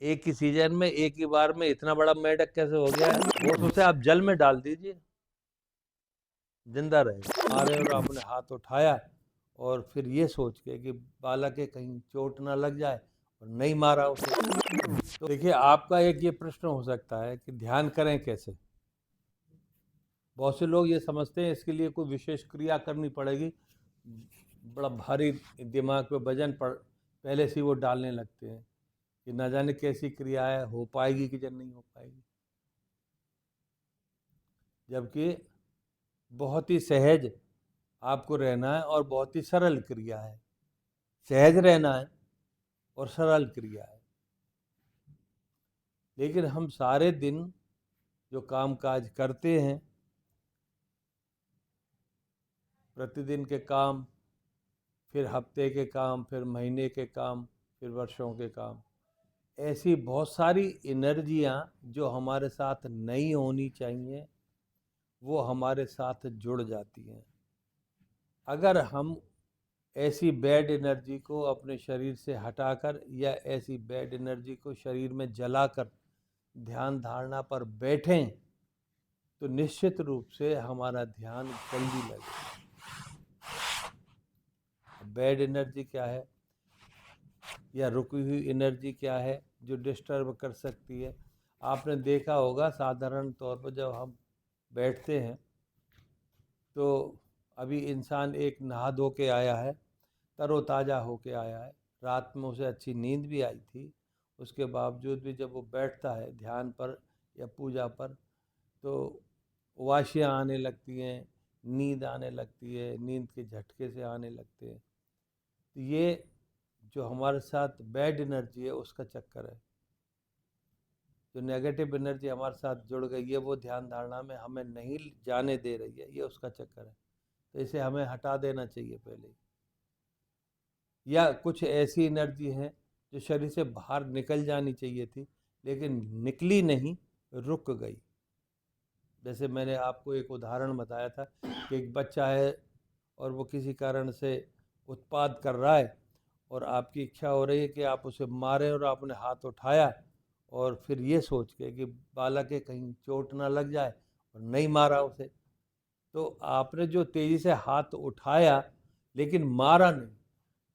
एक ही सीजन में एक ही बार में इतना बड़ा मेंढक कैसे हो गया है? वो तो उसे आप जल में डाल दीजिए, जिंदा रहेगा। मारे और आपने हाथ उठाया और फिर ये सोच के कि बालक के कहीं चोट ना लग जाए, और नहीं मारा उसे। तो देखिए, आपका एक ये प्रश्न हो सकता है कि ध्यान करें कैसे। बहुत से लोग ये समझते हैं इसके लिए कोई विशेष क्रिया करनी पड़ेगी, बड़ा भारी दिमाग पे वजन पहले से ही वो डालने लगते हैं कि ना जाने कैसी क्रिया है, हो पाएगी कि नहीं हो पाएगी। जबकि बहुत ही सहज आपको रहना है और बहुत ही सरल क्रिया है। सहज रहना है और सरल क्रिया है। लेकिन हम सारे दिन जो काम काज करते हैं, प्रतिदिन के काम, फिर हफ्ते के काम, फिर महीने के काम, फिर वर्षों के काम, ऐसी बहुत सारी एनर्जियाँ जो हमारे साथ नहीं होनी चाहिए, वो हमारे साथ जुड़ जाती हैं। अगर हम ऐसी बैड एनर्जी को अपने शरीर से हटाकर या ऐसी बैड एनर्जी को शरीर में जलाकर ध्यान धारणा पर बैठें, तो निश्चित रूप से हमारा ध्यान जल्दी लगेगा। बैड एनर्जी क्या है या रुकी हुई एनर्जी क्या है जो डिस्टर्ब कर सकती है? आपने देखा होगा साधारण तौर पर जब हम बैठते हैं तो अभी इंसान एक नहा धो के आया है, तरोताज़ा होके आया है, रात में उसे अच्छी नींद भी आई थी, उसके बावजूद भी जब वो बैठता है ध्यान पर या पूजा पर, तो वाशियाँ आने लगती हैं, नींद आने लगती है, नींद के झटके से आने लगते हैं। तो ये जो हमारे साथ बैड एनर्जी है उसका चक्कर है। जो नेगेटिव एनर्जी हमारे साथ जुड़ गई है वो ध्यान धारणा में हमें नहीं जाने दे रही है, ये उसका चक्कर है। तो इसे हमें हटा देना चाहिए पहले। या कुछ ऐसी एनर्जी है जो शरीर से बाहर निकल जानी चाहिए थी लेकिन निकली नहीं, रुक गई। जैसे मैंने आपको एक उदाहरण बताया था कि एक बच्चा है और वो किसी कारण से उत्पात कर रहा है और आपकी इच्छा हो रही है कि आप उसे मारें, और आपने हाथ उठाया और फिर ये सोच के कि बालक के कहीं चोट ना लग जाए, और नहीं मारा उसे। तो आपने जो तेज़ी से हाथ उठाया लेकिन मारा नहीं,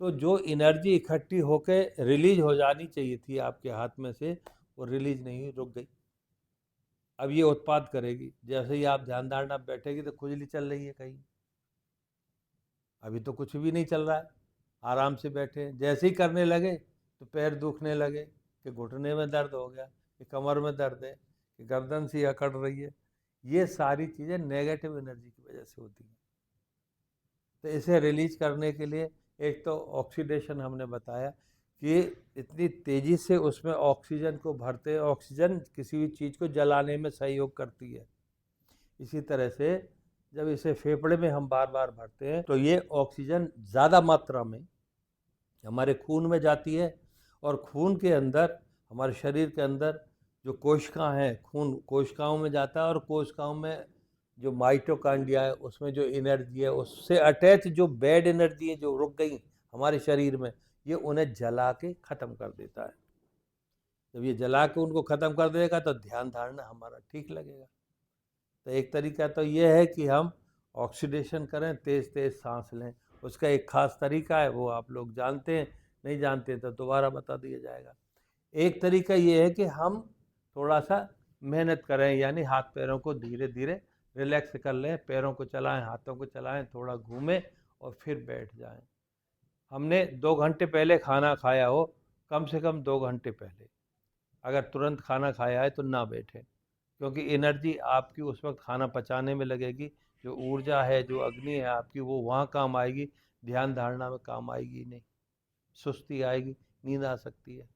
तो जो एनर्जी इकट्ठी होकर रिलीज हो जानी चाहिए थी आपके हाथ में से, वो रिलीज नहीं हुई, रुक गई। अब ये उत्पाद करेगी। जैसे ही आप ध्यान धारणा बैठेगी तो खुजली चल रही है कहीं, अभी तो कुछ भी नहीं चल रहा है, आराम से बैठे। जैसे ही करने लगे तो पैर दुखने लगे, कि घुटने में दर्द हो गया, कि कमर में दर्द है, कि गर्दन सी अकड़ रही है। ये सारी चीज़ें नेगेटिव एनर्जी की वजह से होती हैं। तो इसे रिलीज करने के लिए एक तो ऑक्सीडेशन हमने बताया कि इतनी तेज़ी से उसमें ऑक्सीजन को भरते हैं। ऑक्सीजन किसी भी चीज़ को जलाने में सहयोग करती है। इसी तरह से जब इसे फेफड़े में हम बार बार भरते हैं तो ये ऑक्सीजन ज़्यादा मात्रा में हमारे खून में जाती है, और खून के अंदर, हमारे शरीर के अंदर जो कोशिकाएं हैं, खून कोशिकाओं में जाता है, और कोशिकाओं में जो माइटोकांड्रिया है उसमें जो एनर्जी है, उससे अटैच जो बैड एनर्जी है जो रुक गई हमारे शरीर में, ये उन्हें जला के ख़त्म कर देता है। जब ये जला के उनको ख़त्म कर देगा तो ध्यान धारणा हमारा ठीक लगेगा। तो एक तरीका तो ये है कि हम ऑक्सीडेशन करें, तेज़ तेज़ सांस लें। उसका एक ख़ास तरीका है, वो आप लोग जानते हैं, नहीं जानते तो दोबारा बता दिया जाएगा। एक तरीका ये है कि हम थोड़ा सा मेहनत करें, यानी हाथ पैरों को धीरे धीरे रिलैक्स कर लें, पैरों को चलाएं, हाथों को चलाएं, थोड़ा घूमें और फिर बैठ जाएं। हमने 2 घंटे पहले खाना खाया हो, कम से कम 2 घंटे पहले, अगर तुरंत खाना खाया है तो ना बैठें, क्योंकि एनर्जी आपकी उस वक्त खाना पचाने में लगेगी। जो ऊर्जा है, जो अग्नि है आपकी, वो वहाँ काम आएगी, ध्यान धारणा में काम आएगी नहीं। सुस्ती आएगी, नींद आ सकती है।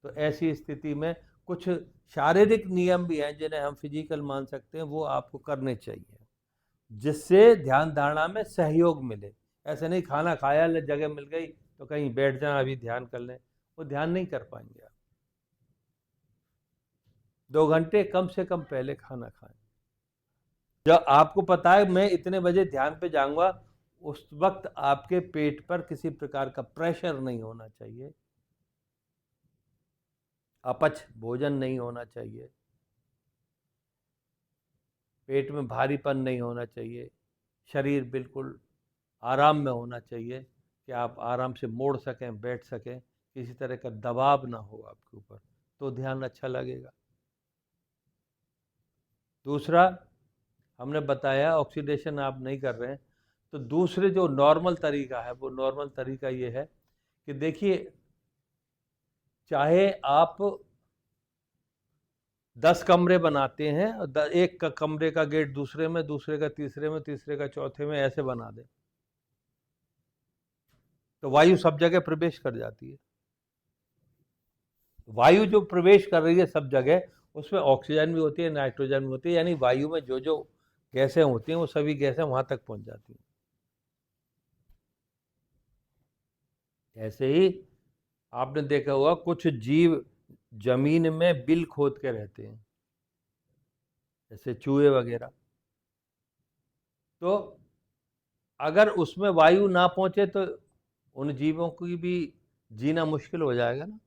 तो ऐसी स्थिति में कुछ शारीरिक नियम भी हैं जिन्हें हम फिजिकल मान सकते हैं, वो आपको करने चाहिए, जिससे ध्यान धारणा में सहयोग मिले। ऐसे नहीं खाना खाया, जगह मिल गई तो कहीं बैठ जाए अभी ध्यान कर लें, वो ध्यान नहीं कर पाएंगे आप। 2 घंटे कम से कम पहले खाना खाएं। जब आपको पता है मैं इतने बजे ध्यान पे जाऊंगा, उस वक्त आपके पेट पर किसी प्रकार का प्रेशर नहीं होना चाहिए। अपच भोजन नहीं होना चाहिए, पेट में भारीपन नहीं होना चाहिए, शरीर बिल्कुल आराम में होना चाहिए कि आप आराम से मोड़ सकें, बैठ सकें, किसी तरह का दबाव ना हो आपके ऊपर, तो ध्यान अच्छा लगेगा। दूसरा, हमने बताया ऑक्सीडेशन आप नहीं कर रहे हैं, तो दूसरे जो नॉर्मल तरीका है, वो नॉर्मल तरीका ये है कि देखिए, चाहे आप 10 कमरे बनाते हैं और एक का कमरे का गेट दूसरे में, दूसरे का तीसरे में, तीसरे का चौथे में, ऐसे बना दें, तो वायु सब जगह प्रवेश कर जाती है। वायु जो प्रवेश कर रही है सब जगह, उसमें ऑक्सीजन भी होती है, नाइट्रोजन भी होती है, यानी वायु में जो जो गैसें होती हैं वो सभी गैसें वहां तक पहुंच जाती हैं। ऐसे ही आपने देखा होगा कुछ जीव जमीन में बिल खोद के रहते हैं, जैसे चूहे वगैरह, तो अगर उसमें वायु ना पहुंचे तो उन जीवों की भी जीना मुश्किल हो जाएगा ना।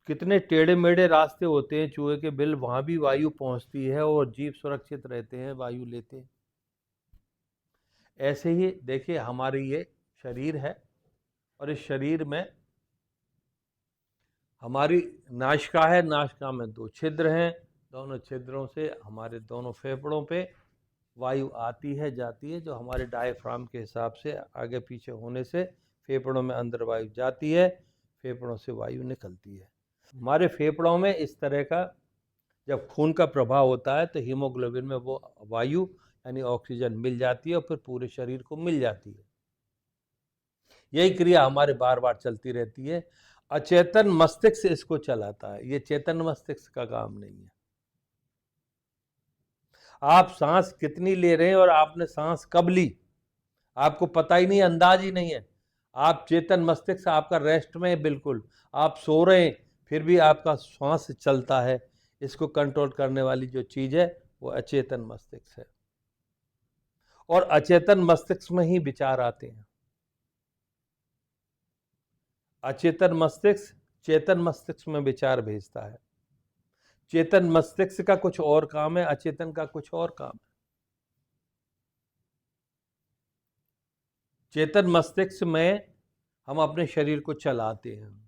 कितने टेढ़े मेढ़े रास्ते होते हैं चूहे के बिल, वहां भी वायु पहुंचती है और जीव सुरक्षित रहते हैं, वायु लेते हैं। ऐसे ही देखिए, हमारी ये शरीर है और इस शरीर में हमारी नासिका है, नासिका में 2 छिद्र हैं, दोनों छिद्रों से हमारे दोनों फेफड़ों पे वायु आती है, जाती है, जो हमारे डायफ्राम के हिसाब से आगे पीछे होने से फेफड़ों में अंदर वायु जाती है, फेफड़ों से वायु निकलती है। हमारे फेफड़ों में इस तरह का जब खून का प्रभाव होता है तो हीमोग्लोबिन में वो वायु यानी ऑक्सीजन मिल जाती है और फिर पूरे शरीर को मिल जाती है। यही क्रिया हमारे बार बार चलती रहती है। अचेतन मस्तिष्क इसको चलाता है, ये चेतन मस्तिष्क का काम नहीं है। आप सांस कितनी ले रहे हैं और आपने सांस कब ली, आपको पता ही नहीं, अंदाज ही नहीं है। आप चेतन मस्तिष्क आपका रेस्ट में है, बिल्कुल आप सो रहे हैं, फिर भी आपका श्वास चलता है। इसको कंट्रोल करने वाली जो चीज है वो अचेतन मस्तिष्क है, और अचेतन मस्तिष्क में ही विचार आते हैं। अचेतन मस्तिष्क चेतन मस्तिष्क में विचार भेजता है। चेतन मस्तिष्क का कुछ और काम है, अचेतन का कुछ और काम है। चेतन मस्तिष्क में हम अपने शरीर को चलाते हैं,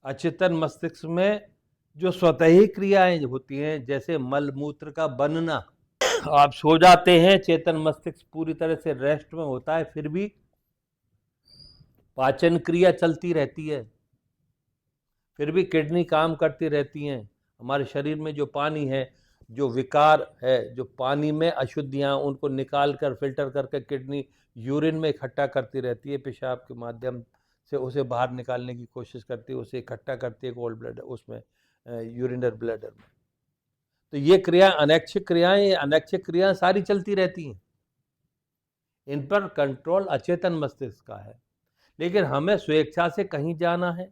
अचेतन मस्तिष्क में जो स्वतः ही क्रियाएं होती हैं, जैसे मल मूत्र का बनना, आप सो जाते हैं, चेतन मस्तिष्क पूरी तरह से रेस्ट में होता है, फिर भी पाचन क्रिया चलती रहती है, फिर भी किडनी काम करती रहती हैं। हमारे शरीर में जो पानी है, जो विकार है, जो पानी में अशुद्धियां, उनको निकाल कर फिल्टर करके किडनी यूरिन में इकट्ठा करती रहती है, पेशाब के माध्यम से उसे बाहर निकालने की कोशिश करती है, उसे इकट्ठा करती है गोल ब्लैडर, उसमें यूरिनर ब्लैडर में। तो ये क्रिया अनैच्छिक क्रियाएं, ये अनैच्छिक क्रियाएं सारी चलती रहती हैं, इन पर कंट्रोल अचेतन मस्तिष्क का है। लेकिन हमें स्वेच्छा से कहीं जाना है,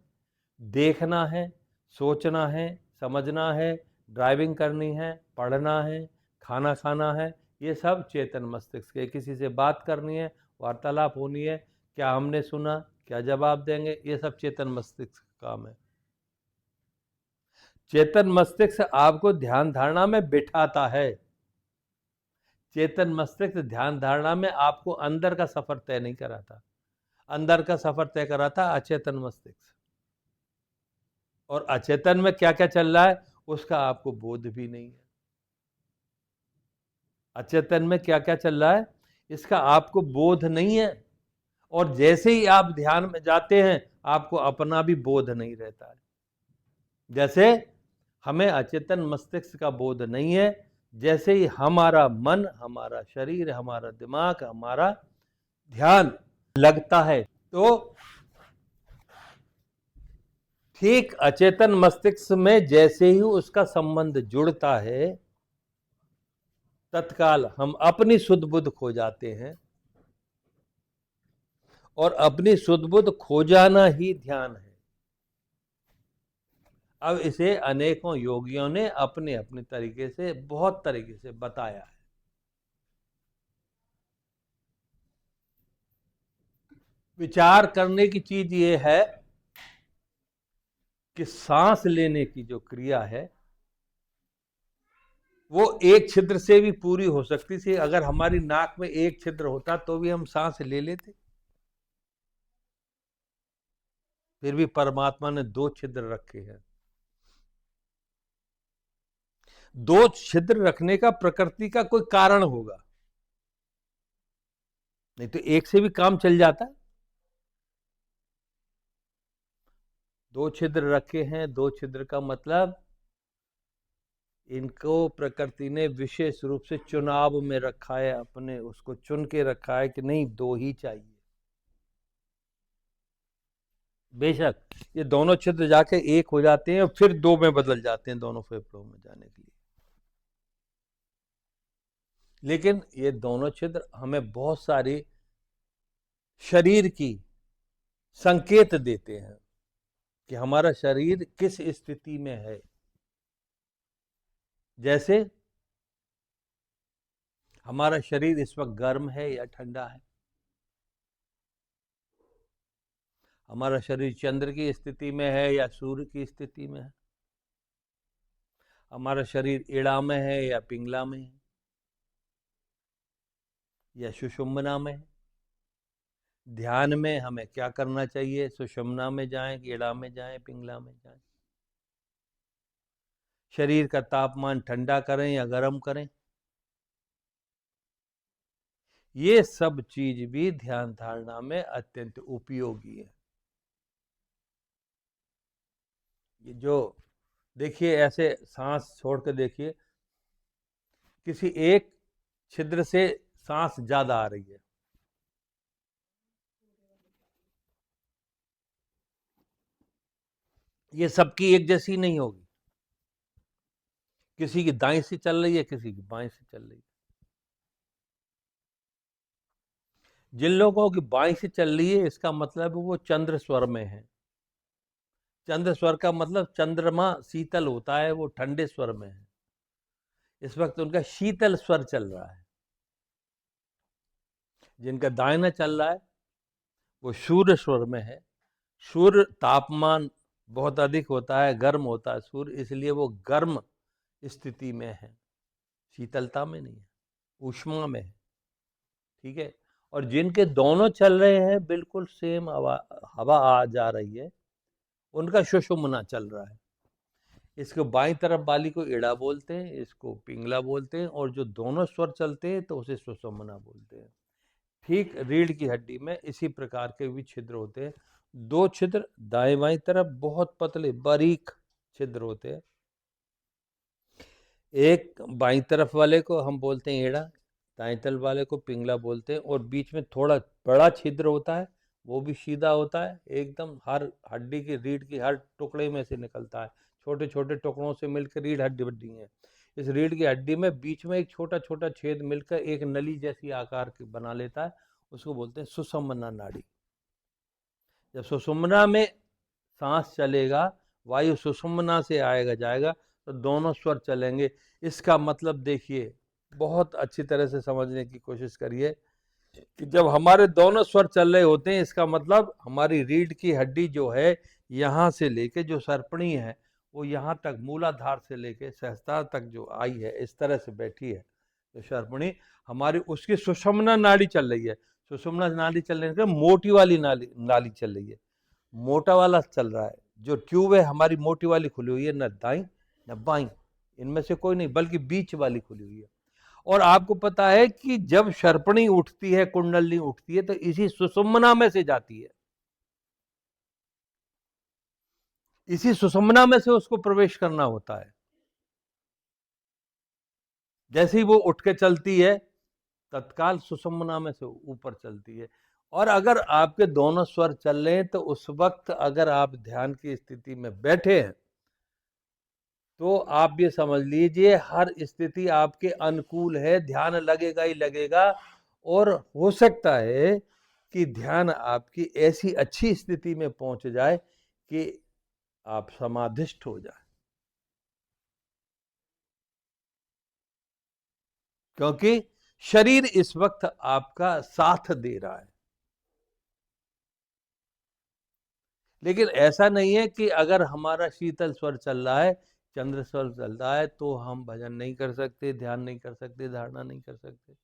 देखना है, सोचना है, समझना है, ड्राइविंग करनी है, पढ़ना है, खाना खाना है, ये सब चेतन मस्तिष्क है। किसी से बात करनी है, वार्तालाप होनी है, क्या हमने सुना, क्या जवाब देंगे, ये सब चेतन मस्तिष्क का काम है। चेतन मस्तिष्क आपको ध्यान धारणा में बिठाता है। चेतन मस्तिष्क ध्यान धारणा में आपको अंदर का सफर तय नहीं कराता, अंदर का सफर तय कराता अचेतन मस्तिष्क। और अचेतन में क्या क्या चल रहा है उसका आपको बोध भी नहीं है। अचेतन में क्या क्या चल रहा है इसका आपको बोध नहीं है, और जैसे ही आप ध्यान में जाते हैं आपको अपना भी बोध नहीं रहता है। जैसे हमें अचेतन मस्तिष्क का बोध नहीं है, जैसे ही हमारा मन, हमारा शरीर, हमारा दिमाग, हमारा ध्यान लगता है, तो ठीक अचेतन मस्तिष्क में जैसे ही उसका संबंध जुड़ता है, तत्काल हम अपनी सुध बुध खो जाते हैं, और अपनी सुध बुध खो जाना ही ध्यान है। अब इसे अनेकों योगियों ने अपने अपने तरीके से, बहुत तरीके से बताया है। विचार करने की चीज ये है कि सांस लेने की जो क्रिया है वो एक छिद्र से भी पूरी हो सकती थी। अगर हमारी नाक में एक छिद्र होता तो भी हम सांस ले लेते। फिर भी परमात्मा ने दो छिद्र रखे हैं। दो छिद्र रखने का प्रकृति का कोई कारण होगा, नहीं तो एक से भी काम चल जाता। दो छिद्र रखे हैं। दो छिद्र का मतलब इनको प्रकृति ने विशेष रूप से चुनाव में रखा है, अपने उसको चुन के रखा है कि नहीं दो ही चाहिए। बेशक ये दोनों छिद्र जाके एक हो जाते हैं और फिर दो में बदल जाते हैं दोनों फेफड़ों में जाने के लिए। लेकिन ये दोनों छिद्र हमें बहुत सारी शरीर की संकेत देते हैं कि हमारा शरीर किस स्थिति में है। जैसे हमारा शरीर इस वक्त गर्म है या ठंडा है, हमारा शरीर चंद्र की स्थिति में है या सूर्य की स्थिति में है, हमारा शरीर इड़ा में है या पिंगला में है या सुषुम्ना में है। ध्यान में हमें क्या करना चाहिए? सुषुम्ना में जाएं, इड़ा में जाएं, पिंगला में जाएं। शरीर का तापमान ठंडा करें या गर्म करें। ये सब चीज भी ध्यान धारणा में अत्यंत उपयोगी है। ये जो देखिए, ऐसे सांस छोड़ के देखिए, किसी एक छिद्र से सांस ज्यादा आ रही है, ये सबकी एक जैसी नहीं होगी। किसी की दाएं से चल रही है, किसी की बाएं से चल रही है। जिन लोगों की बाएं से चल रही है, इसका मतलब वो चंद्र स्वर में है। चंद्र स्वर का मतलब चंद्रमा शीतल होता है, वो ठंडे स्वर में है। इस वक्त उनका शीतल स्वर चल रहा है। जिनका दाहिना चल रहा है वो सूर्य स्वर में है। सूर्य तापमान बहुत अधिक होता है, गर्म होता है सूर्य, इसलिए वो गर्म स्थिति में है, शीतलता में नहीं है, ऊष्मा में है। ठीक है। और जिनके दोनों चल रहे हैं, बिल्कुल सेम हवा हवा आ जा रही है, उनका सुषुम्ना चल रहा है। इसको बाईं तरफ वाली को इड़ा बोलते हैं, इसको पिंगला बोलते हैं, और जो दोनों स्वर चलते हैं तो उसे सुषुम्ना बोलते हैं। ठीक रीढ़ की हड्डी में इसी प्रकार के भी छिद्र होते हैं। दो छिद्र दाएं बाईं तरफ, बहुत पतले बारीक छिद्र होते हैं। एक बाईं तरफ वाले को हम बोलते हैं एड़ा, दाएं तरफ वाले को पिंगला बोलते हैं, और बीच में थोड़ा बड़ा छिद्र होता है, वो भी सीधा होता है एकदम, हर हड्डी की रीढ़ की हर टुकड़े में से निकलता है। छोटे छोटे टुकड़ों से मिलकर रीढ़ हड्डी है। इस रीढ़ की हड्डी में बीच में एक छोटा छोटा छेद मिलकर एक नली जैसी आकार की बना लेता है, उसको बोलते हैं सुषुम्ना नाड़ी। जब सुषुम्ना में सांस चलेगा, वायु सुषुम्ना से आएगा जाएगा, तो दोनों स्वर चलेंगे। इसका मतलब देखिए, बहुत अच्छी तरह से समझने की कोशिश करिए कि जब हमारे दोनों स्वर चल रहे होते हैं, इसका मतलब हमारी रीढ़ की हड्डी जो है, यहाँ से लेके जो सरपणी है, वो यहाँ तक मूलाधार से लेके सहस्त्रार तक जो आई है, इस तरह से बैठी है जो सरपणी हमारी, उसकी सुषुम्ना नाड़ी चल रही है। सुषुम्ना नाड़ी चलने के मोटी वाली नाली नाली चल रही है, मोटा वाला चल रहा है। जो ट्यूब है हमारी मोटी वाली खुली हुई है, न दाई न बाई, इनमें से कोई नहीं, बल्कि बीच वाली खुली हुई है। और आपको पता है कि जब शर्पणी उठती है, कुंडलनी उठती है, तो इसी सुषुम्ना में से जाती है, इसी सुषुम्ना में से उसको प्रवेश करना होता है। जैसे ही वो उठ के चलती है, तत्काल सुषुम्ना में से ऊपर चलती है। और अगर आपके दोनों स्वर चल रहे हैं, तो उस वक्त अगर आप ध्यान की स्थिति में बैठे हैं, तो आप ये समझ लीजिए हर स्थिति आपके अनुकूल है, ध्यान लगेगा ही लगेगा। और हो सकता है कि ध्यान आपकी ऐसी अच्छी स्थिति में पहुंच जाए कि आप समाधिष्ठ हो जाए, क्योंकि शरीर इस वक्त आपका साथ दे रहा है। लेकिन ऐसा नहीं है कि अगर हमारा शीतल स्वर चल रहा है, चंद्र स्वर चल रहा है, तो हम भजन नहीं कर सकते, ध्यान नहीं कर सकते, धारणा नहीं कर सकते।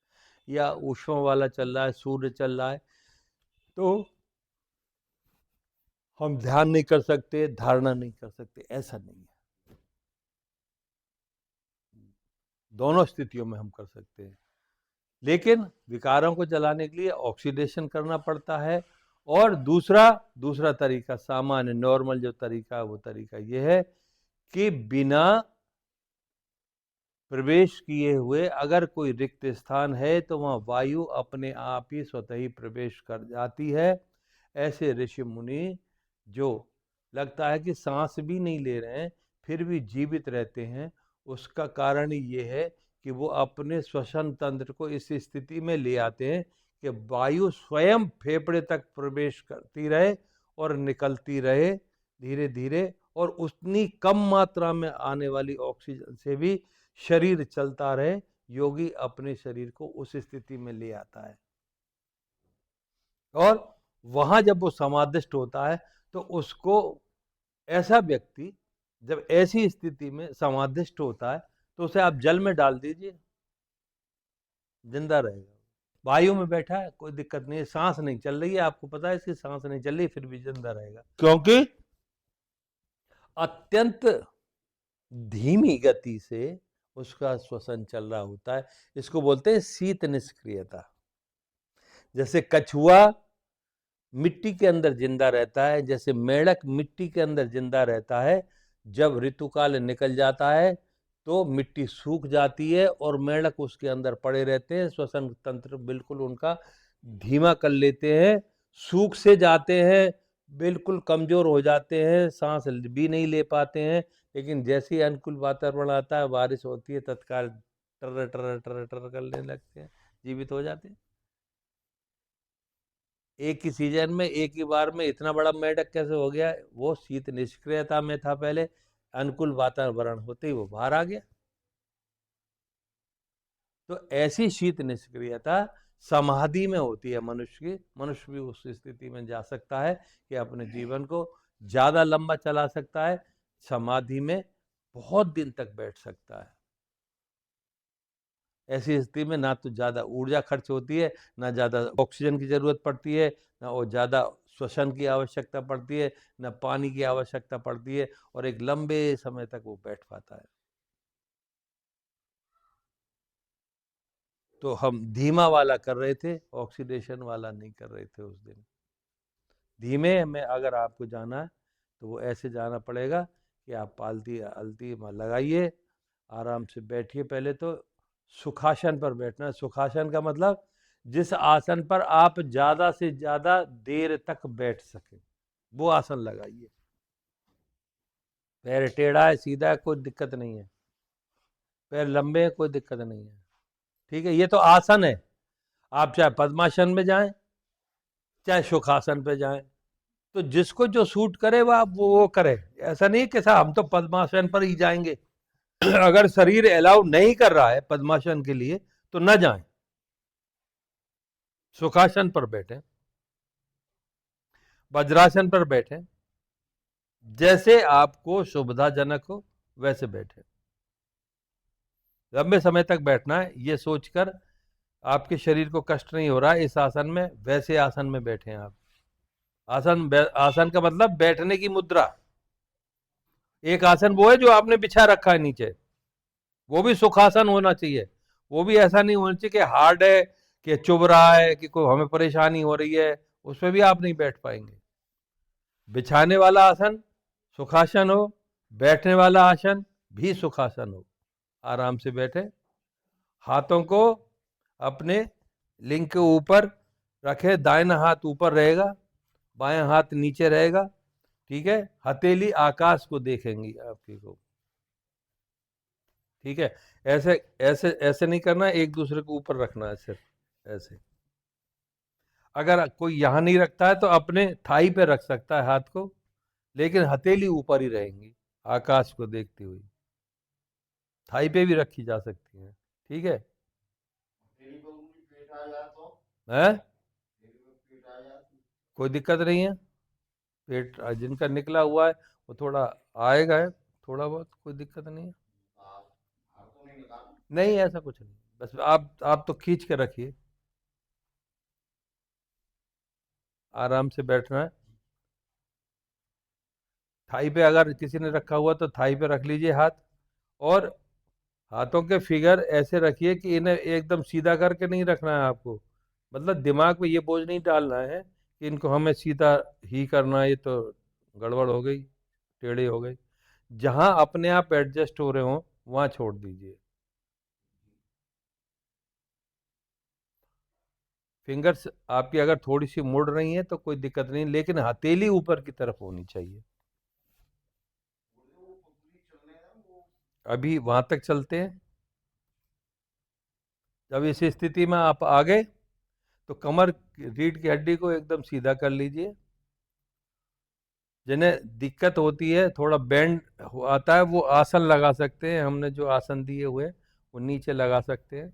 या ऊष्मा वाला चल रहा है, सूर्य चल रहा है, तो हम ध्यान नहीं कर सकते, धारणा नहीं कर सकते, ऐसा नहीं है। दोनों स्थितियों में हम कर सकते हैं। लेकिन विकारों को जलाने के लिए ऑक्सीडेशन करना पड़ता है। और दूसरा तरीका, सामान्य नॉर्मल जो तरीका है, वो तरीका ये है कि बिना प्रवेश किए हुए अगर कोई रिक्त स्थान है तो वहाँ वायु अपने आप ही स्वतः ही प्रवेश कर जाती है। ऐसे ऋषि मुनि जो लगता है कि सांस भी नहीं ले रहे हैं फिर भी जीवित रहते हैं, उसका कारण ये है कि वो अपने श्वसन तंत्र को इस स्थिति में ले आते हैं कि वायु स्वयं फेफड़े तक प्रवेश करती रहे और निकलती रहे धीरे धीरे, और उतनी कम मात्रा में आने वाली ऑक्सीजन से भी शरीर चलता रहे। योगी अपने शरीर को उस स्थिति में ले आता है, और वहां जब वो समाधिष्ट होता है तो उसको, ऐसा व्यक्ति जब ऐसी स्थिति में समाधिष्ट होता है तो उसे आप जल में डाल दीजिए, जिंदा रहेगा। वायु में बैठा है, कोई दिक्कत नहीं है, सांस नहीं चल रही है, आपको पता है इसकी सांस नहीं चल रही, फिर भी जिंदा रहेगा, क्योंकि अत्यंत धीमी गति से उसका श्वसन चल रहा होता है। इसको बोलते हैं शीत निष्क्रियता। जैसे कछुआ मिट्टी के अंदर जिंदा रहता है, जैसे मेंढक मिट्टी के अंदर जिंदा रहता है, जब ऋतुकाल निकल जाता है तो मिट्टी सूख जाती है और मेंढक उसके अंदर पड़े रहते हैं, श्वसन तंत्र बिल्कुल उनका धीमा कर लेते हैं, सूख से जाते हैं, बिल्कुल कमजोर हो जाते हैं, सांस भी नहीं ले पाते हैं। लेकिन जैसे ही अनुकूल वातावरण आता है, बारिश होती है, तत्काल टर टर टर टर करने लगते हैं, जीवित हो जाते हैं। एक ही सीजन में एक ही बार में इतना बड़ा मेंढक कैसे हो गया? वो शीत निष्क्रियता में था पहले, अनुकूल वातावरण होते ही वो बाहर आ गया। तो ऐसी शीत निष्क्रियता समाधि में होती है मनुष्य की। मनुष्य भी उस स्थिति में जा सकता है कि अपने जीवन को ज्यादा लंबा चला सकता है, समाधि में बहुत दिन तक बैठ सकता है। ऐसी स्थिति में ना तो ज्यादा ऊर्जा खर्च होती है, ना ज्यादा ऑक्सीजन की जरूरत पड़ती है, ना वो ज्यादा श्वसन की आवश्यकता पड़ती है, ना पानी की आवश्यकता पड़ती है, और एक लंबे समय तक वो बैठ पाता है। तो हम धीमा वाला कर रहे थे, ऑक्सीडेशन वाला नहीं कर रहे थे उस दिन। धीमे में अगर आपको जाना है तो वो ऐसे जाना पड़ेगा कि आप पालती अलती लगाइए, आराम से बैठिए। पहले तो सुखासन पर बैठना है। सुखासन का मतलब जिस आसन पर आप ज्यादा से ज्यादा देर तक बैठ सके, वो आसन लगाइए। पैर टेढ़ा है, सीधा है, कोई दिक्कत नहीं है, पैर लंबे हैं, कोई दिक्कत नहीं है, ठीक है। ये तो आसन है, आप चाहे पद्मासन में जाएं चाहे सुखासन पे जाएं, तो जिसको जो सूट करे वो आप वो करे। ऐसा नहीं कि साहब हम तो पद्मासन पर ही जाएंगे। अगर शरीर अलाउ नहीं कर रहा है पद्मासन के लिए तो न जाएं, सुखासन पर बैठे, वज्रासन पर बैठे, जैसे आपको सुविधाजनक हो वैसे बैठे। लंबे समय तक बैठना है, ये सोचकर आपके शरीर को कष्ट नहीं हो रहा है इस आसन में, वैसे आसन में बैठे हैं आप। आसन का मतलब बैठने की मुद्रा। एक आसन वो है जो आपने बिछा रखा है नीचे, वो भी सुखासन होना चाहिए। वो भी ऐसा नहीं होना चाहिए कि हार्ड है, कि चुभ रहा है, कि कोई हमें परेशानी हो रही है, उसमें भी आप नहीं बैठ पाएंगे। बिछाने वाला आसन सुखासन हो, बैठने वाला आसन भी सुखासन हो। आराम से बैठे, हाथों को अपने लिंग के ऊपर रखे, दाहिना हाथ ऊपर रहेगा, बायां हाथ नीचे रहेगा, ठीक है। हथेली आकाश को देखेंगी आपकी को, ठीक है। ऐसे ऐसे ऐसे नहीं करना, एक दूसरे को ऊपर रखना है सिर्फ ऐसे। अगर कोई यहाँ नहीं रखता है तो अपने थाई पे रख सकता है हाथ को, लेकिन हथेली ऊपर ही रहेंगी आकाश को देखती हुई। थाई पे भी रखी जा सकती है, ठीक है। है कोई दिक्कत नहीं है, पेट जिनका निकला हुआ है वो थोड़ा आएगा, थोड़ा बहुत, कोई दिक्कत नहीं है। नहीं ऐसा कुछ नहीं, बस आप तो खींच के रखिए, आराम से बैठना है। थाई पे अगर किसी ने रखा हुआ तो थाई पे रख लीजिए हाथ, और हाथों के फिगर ऐसे रखिए कि इन्हें एकदम सीधा करके नहीं रखना है आपको, मतलब दिमाग में ये बोझ नहीं डालना है कि इनको हमें सीधा ही करना है, ये तो गड़बड़ हो गई, टेढ़े हो गई। जहां अपने आप एडजस्ट हो रहे हो वहां छोड़ दीजिए। फिंगर्स आपकी अगर थोड़ी सी मुड़ रही हैं तो कोई दिक्कत नहीं, लेकिन हथेली ऊपर की तरफ होनी चाहिए। अभी वहां तक चलते हैं। जब इस स्थिति में आप आ गए तो रीढ़ की हड्डी को एकदम सीधा कर लीजिए। जिन्हें दिक्कत होती है, थोड़ा बेंड आता है, वो आसन लगा सकते हैं, हमने जो आसन दिए हुए वो नीचे लगा सकते हैं।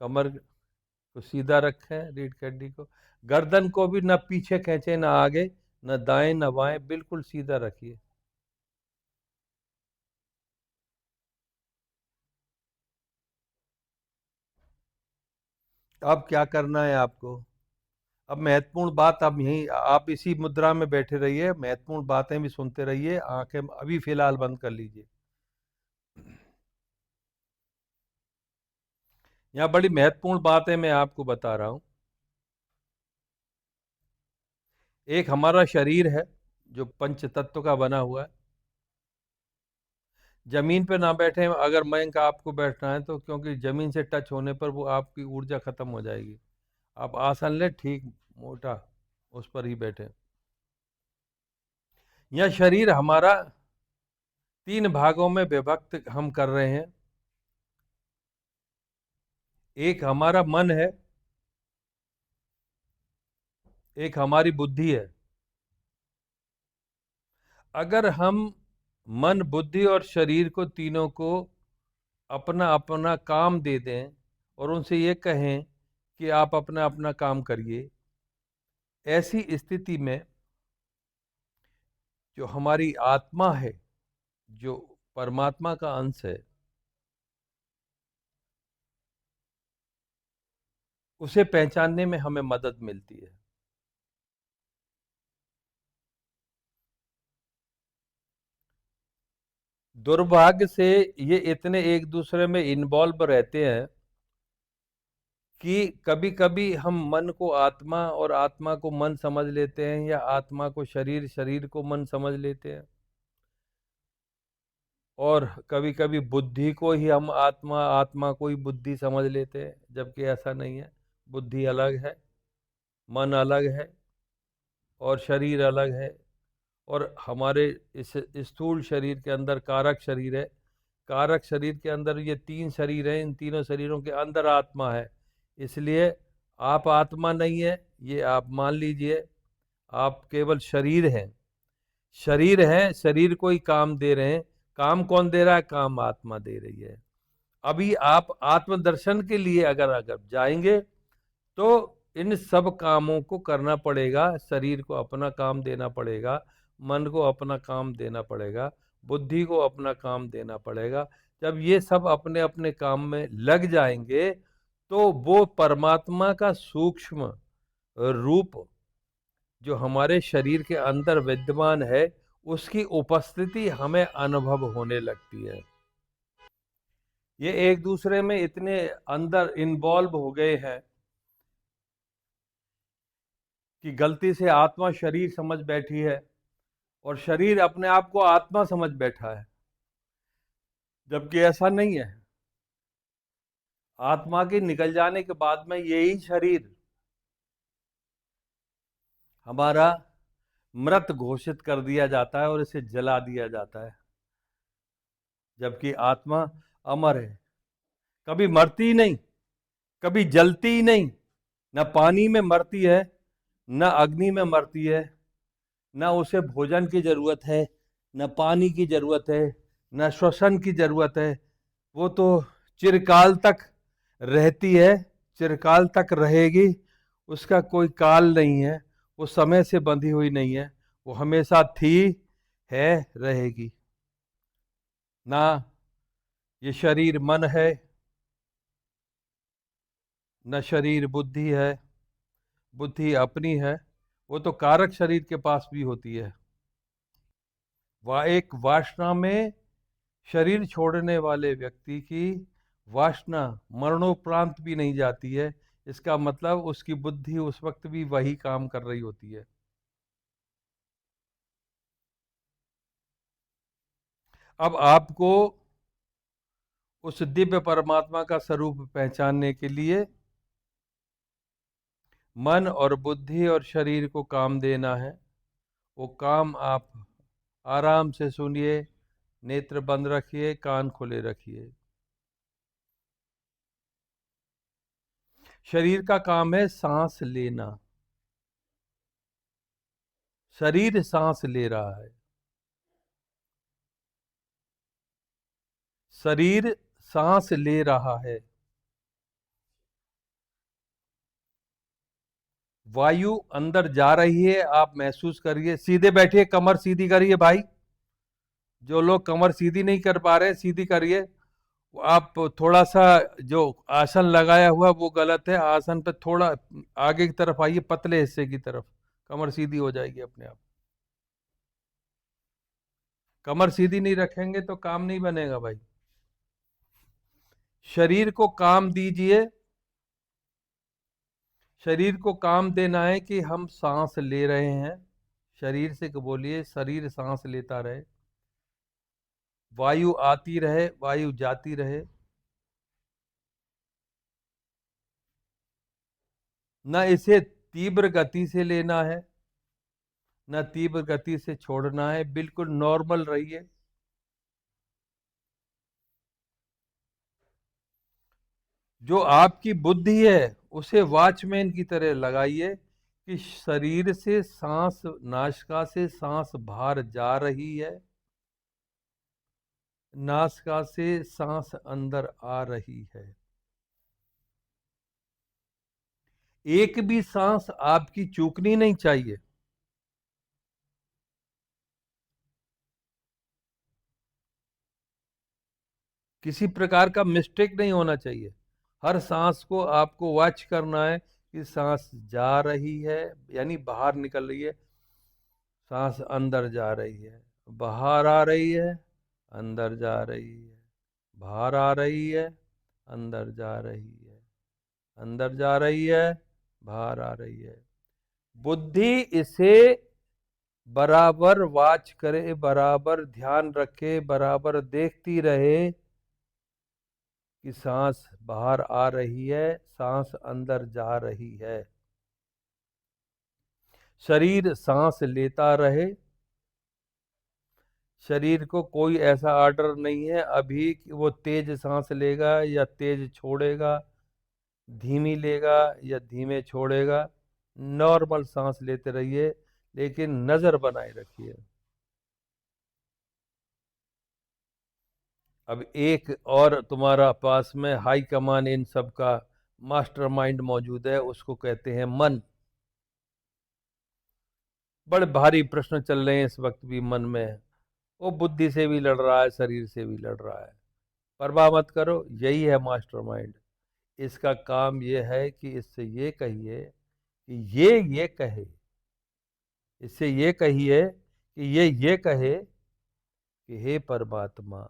कमर को सीधा रखें, रीढ़ की हड्डी को, गर्दन को भी ना पीछे खींचे ना आगे, ना दाएं ना बाएं, बिल्कुल सीधा रखिए। अब क्या करना है आपको? अब महत्वपूर्ण बात, अब यही आप इसी मुद्रा में बैठे रहिए, महत्वपूर्ण बातें भी सुनते रहिए, आंखें अभी फिलहाल बंद कर लीजिए। यहाँ बड़ी महत्वपूर्ण बातें मैं आपको बता रहा हूं। एक हमारा शरीर है जो पंच तत्व का बना हुआ है। जमीन पे ना बैठे, अगर मयंक आपको बैठना है तो, क्योंकि जमीन से टच होने पर वो आपकी ऊर्जा खत्म हो जाएगी। आप आसन ले, ठीक मोटा, उस पर ही बैठे। यह शरीर हमारा 3 भागों में विभक्त हम कर रहे हैं। एक हमारा मन है, एक हमारी बुद्धि है। अगर हम मन, बुद्धि और शरीर को, तीनों को अपना अपना काम दे दें और उनसे ये कहें कि आप अपना अपना काम करिए, ऐसी स्थिति में जो हमारी आत्मा है, जो परमात्मा का अंश है, उसे पहचानने में हमें मदद मिलती है। दुर्भाग्य से ये इतने एक दूसरे में इन्वॉल्व रहते हैं कि कभी कभी हम मन को आत्मा और आत्मा को मन समझ लेते हैं, या आत्मा को शरीर, शरीर को मन समझ लेते हैं, और कभी कभी बुद्धि को ही हम आत्मा, आत्मा को ही बुद्धि समझ लेते हैं, जबकि ऐसा नहीं है। बुद्धि अलग है, मन अलग है, और शरीर अलग है। और हमारे इस स्थूल शरीर के अंदर कारक शरीर है। कारक शरीर के अंदर ये 3 शरीर हैं, इन तीनों शरीरों के अंदर आत्मा है। इसलिए आप आत्मा नहीं है, ये आप मान लीजिए। आप केवल शरीर हैं, शरीर है, शरीर को ही काम दे रहे हैं। काम कौन दे रहा है? काम आत्मा दे रही है। अभी आप आत्मदर्शन के लिए अगर अगर जाएंगे तो इन सब कामों को करना पड़ेगा। शरीर को अपना काम देना पड़ेगा, मन को अपना काम देना पड़ेगा, बुद्धि को अपना काम देना पड़ेगा। जब ये सब अपने अपने काम में लग जाएंगे तो वो परमात्मा का सूक्ष्म रूप जो हमारे शरीर के अंदर विद्यमान है, उसकी उपस्थिति हमें अनुभव होने लगती है। ये एक दूसरे में इतने अंदर इन्वॉल्व हो गए हैं कि गलती से आत्मा शरीर समझ बैठी है, और शरीर अपने आप को आत्मा समझ बैठा है, जबकि ऐसा नहीं है। आत्मा के निकल जाने के बाद में यही शरीर हमारा मृत घोषित कर दिया जाता है और इसे जला दिया जाता है, जबकि आत्मा अमर है, कभी मरती ही नहीं, कभी जलती ही नहीं। न पानी में मरती है, न अग्नि में मरती है, न उसे भोजन की जरूरत है, न पानी की जरूरत है, न श्वसन की जरूरत है। वो तो चिरकाल तक रहती है, चिरकाल तक रहेगी, उसका कोई काल नहीं है, वो समय से बंधी हुई नहीं है, वो हमेशा थी, है, रहेगी। ना ये शरीर मन है, न शरीर बुद्धि है, बुद्धि अपनी है, वो तो कारक शरीर के पास भी होती है। एक वासना में शरीर छोड़ने वाले व्यक्ति की वासना मरणोपरांत भी नहीं जाती है, इसका मतलब उसकी बुद्धि उस वक्त भी वही काम कर रही होती है। अब आपको उस दिव्य परमात्मा का स्वरूप पहचानने के लिए मन और बुद्धि और शरीर को काम देना है। वो काम आप आराम से सुनिए, नेत्र बंद रखिए, कान खुले रखिए। शरीर का काम है सांस लेना। शरीर सांस ले रहा है, शरीर सांस ले रहा है। वायु अंदर जा रही है, आप महसूस करिए। सीधे बैठिए, कमर सीधी करिए भाई। जो लोग कमर सीधी नहीं कर पा रहे, सीधी करिए। आप थोड़ा सा जो आसन लगाया हुआ वो गलत है, आसन पे थोड़ा आगे की तरफ आइए, पतले हिस्से की तरफ, कमर सीधी हो जाएगी अपने आप। कमर सीधी नहीं रखेंगे तो काम नहीं बनेगा भाई। शरीर को काम दीजिए। शरीर को काम देना है कि हम सांस ले रहे हैं। शरीर से बोलिए, शरीर सांस लेता रहे, वायु आती रहे, वायु जाती रहे। न इसे तीव्र गति से लेना है, न तीव्र गति से छोड़ना है, बिल्कुल नॉर्मल रहिए। जो आपकी बुद्धि है उसे वॉचमैन की तरह लगाइए कि शरीर से सांस, नासिका से सांस बाहर जा रही है, नासिका से सांस अंदर आ रही है। एक भी सांस आपकी चूकनी नहीं चाहिए। किसी प्रकार का मिस्टेक नहीं होना चाहिए। हर सांस को आपको वॉच करना है कि सांस जा रही है, यानी बाहर निकल रही है, सांस अंदर जा रही है, बाहर आ रही है, अंदर जा रही है, बाहर आ रही है, अंदर जा रही है, अंदर जा रही है, बाहर आ रही है। बुद्धि इसे बराबर वाच करे, बराबर ध्यान रखे, बराबर देखती रहे कि सांस बाहर आ रही है, सांस अंदर जा रही है। शरीर सांस लेता रहे। शरीर को कोई ऐसा ऑर्डर नहीं है अभी कि वो तेज सांस लेगा या तेज छोड़ेगा, धीमी लेगा या धीमे छोड़ेगा। नॉर्मल सांस लेते रहिए, लेकिन नजर बनाए रखिए। अब एक और तुम्हारा पास में हाई कमान इन सब का मास्टरमाइंड मौजूद है, उसको कहते हैं मन। बड़े भारी प्रश्न चल रहे हैं इस वक्त भी मन में। वो बुद्धि से भी लड़ रहा है, शरीर से भी लड़ रहा है। परवाह मत करो, यही है मास्टरमाइंड। इसका काम ये है कि इससे ये कहिए कि ये कहे, इससे ये कहिए कि ये कहे कि हे परमात्मा,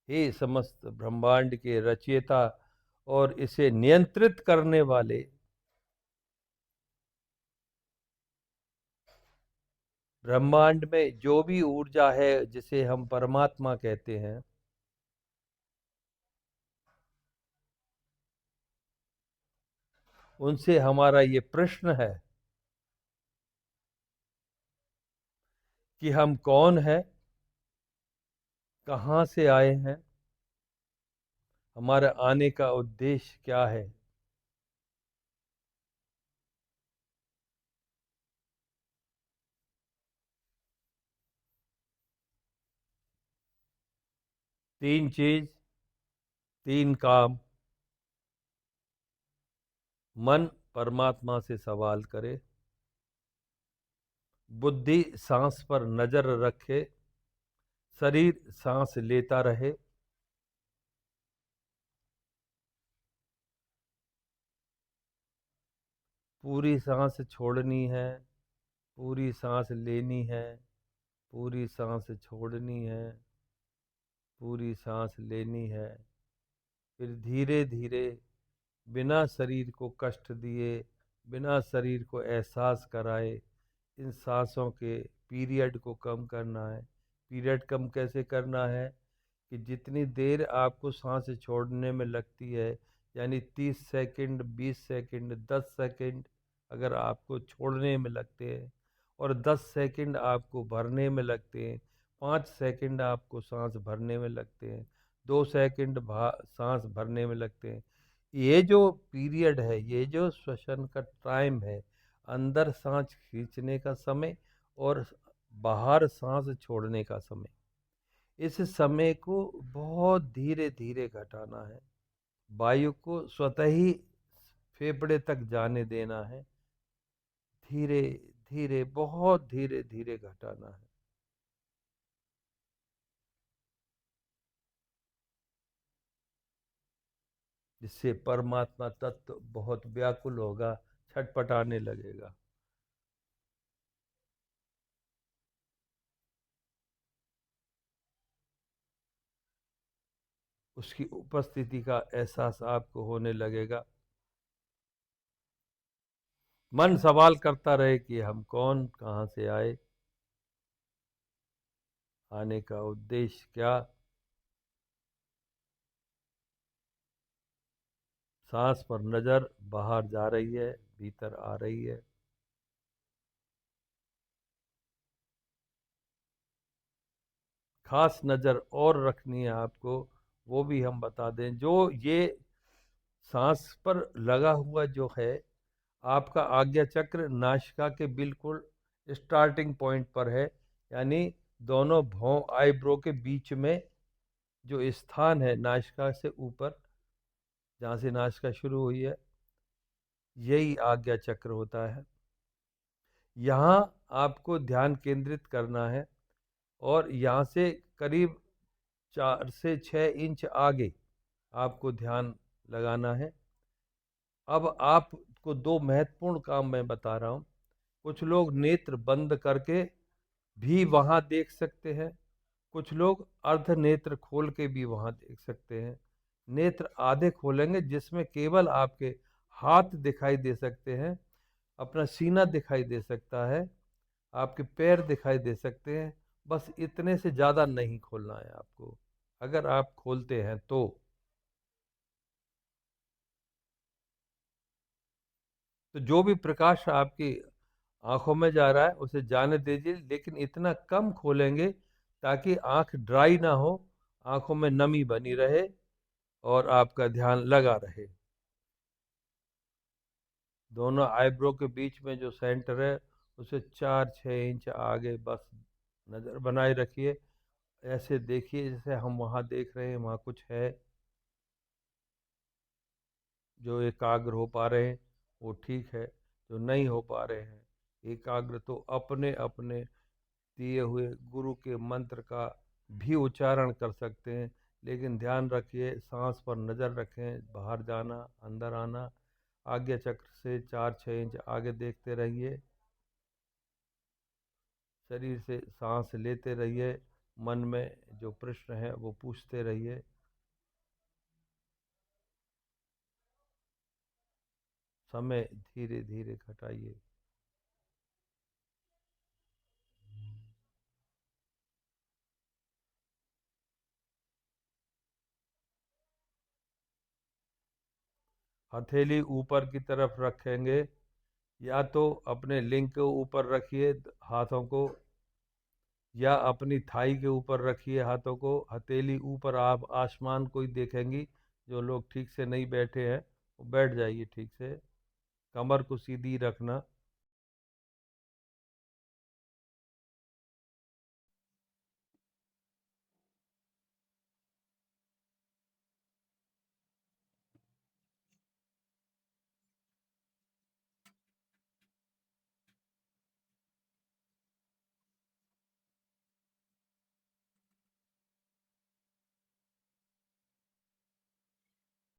हे समस्त ब्रह्मांड के रचयिता और इसे नियंत्रित करने वाले, ब्रह्मांड में जो भी ऊर्जा है जिसे हम परमात्मा कहते हैं, उनसे हमारा ये प्रश्न है कि हम कौन हैं, कहाँ से आए हैं, हमारे आने का उद्देश्य क्या है। तीन चीज, तीन काम। मन परमात्मा से सवाल करे, बुद्धि सांस पर नजर रखे, शरीर सांस लेता रहे, पूरी सांस छोड़नी है, पूरी सांस लेनी है, पूरी सांस छोड़नी है, पूरी सांस लेनी है। फिर धीरे धीरे बिना शरीर को कष्ट दिए, बिना शरीर को एहसास कराए, इन सांसों के पीरियड को कम करना है। पीरियड कम कैसे करना है कि जितनी देर आपको सांस छोड़ने में लगती है, यानी 30 सेकंड, 20 सेकंड, 10 सेकंड अगर आपको छोड़ने में लगते हैं और 10 सेकंड आपको भरने में लगते हैं, 5 सेकंड आपको सांस भरने में लगते हैं, 2 सेकंड सांस भरने में लगते हैं, ये जो पीरियड है, ये जो श्वसन का टाइम है, अंदर सांस खींचने का समय और बाहर सांस छोड़ने का समय, इस समय को बहुत धीरे धीरे घटाना है। वायु को स्वतः ही फेफड़े तक जाने देना है, धीरे धीरे, बहुत धीरे धीरे घटाना है। जिससे परमात्मा तत्व बहुत व्याकुल होगा, छटपटाने लगेगा। उसकी उपस्थिति का एहसास आपको होने लगेगा। मन सवाल करता रहे कि हम कौन, कहाँ से आए, आने का उद्देश्य क्या। सांस पर नजर बाहर जा रही है, भीतर आ रही है। खास नजर और रखनी है आपको, वो भी हम बता दें। जो ये सांस पर लगा हुआ जो है, आपका आज्ञा चक्र नासिका के बिल्कुल स्टार्टिंग पॉइंट पर है, यानी दोनों भौं आईब्रो के बीच में जो स्थान है, नासिका से ऊपर जहाँ से नासिका शुरू हुई है, यही आज्ञा चक्र होता है। यहाँ आपको ध्यान केंद्रित करना है और यहाँ से करीब 4 से 6 इंच आगे आपको ध्यान लगाना है। अब आपको दो महत्वपूर्ण काम मैं बता रहा हूँ। कुछ लोग नेत्र बंद करके भी वहां देख सकते हैं, कुछ लोग अर्ध नेत्र खोल के भी वहां देख सकते हैं। नेत्र आधे खोलेंगे जिसमें केवल आपके हाथ दिखाई दे सकते हैं, अपना सीना दिखाई दे सकता है, आपके पैर दिखाई दे सकते हैं। बस इतने से ज़्यादा नहीं खोलना है आपको, अगर आप खोलते हैं तो। तो जो भी प्रकाश आपकी आंखों में जा रहा है उसे जाने दीजिए, लेकिन इतना कम खोलेंगे ताकि आंख ड्राई ना हो, आंखों में नमी बनी रहे और आपका ध्यान लगा रहे। दोनों आईब्रो के बीच में जो सेंटर है उसे 4-6 इंच आगे बस नज़र बनाए रखिए। ऐसे देखिए जैसे हम वहाँ देख रहे हैं, वहाँ कुछ है। जो एकाग्र हो पा रहे हैं वो ठीक है, जो नहीं हो पा रहे हैं एकाग्र, तो अपने अपने दिए हुए गुरु के मंत्र का भी उच्चारण कर सकते हैं। लेकिन ध्यान रखिए, सांस पर नज़र रखें, बाहर जाना, अंदर आना। आज्ञा चक्र से 4-6 इंच आगे देखते रहिए। शरीर से सांस लेते रहिए, मन में जो प्रश्न है वो पूछते रहिए। समय धीरे धीरे घटाइए। हथेली ऊपर की तरफ रखेंगे, या तो अपने लिंग के ऊपर रखिए हाथों को, या अपनी थाई के ऊपर रखिए हाथों को। हथेली ऊपर आप आसमान को ही देखेंगी। जो लोग ठीक से नहीं बैठे हैं वो बैठ जाइए ठीक से। कमर को सीधी रखना।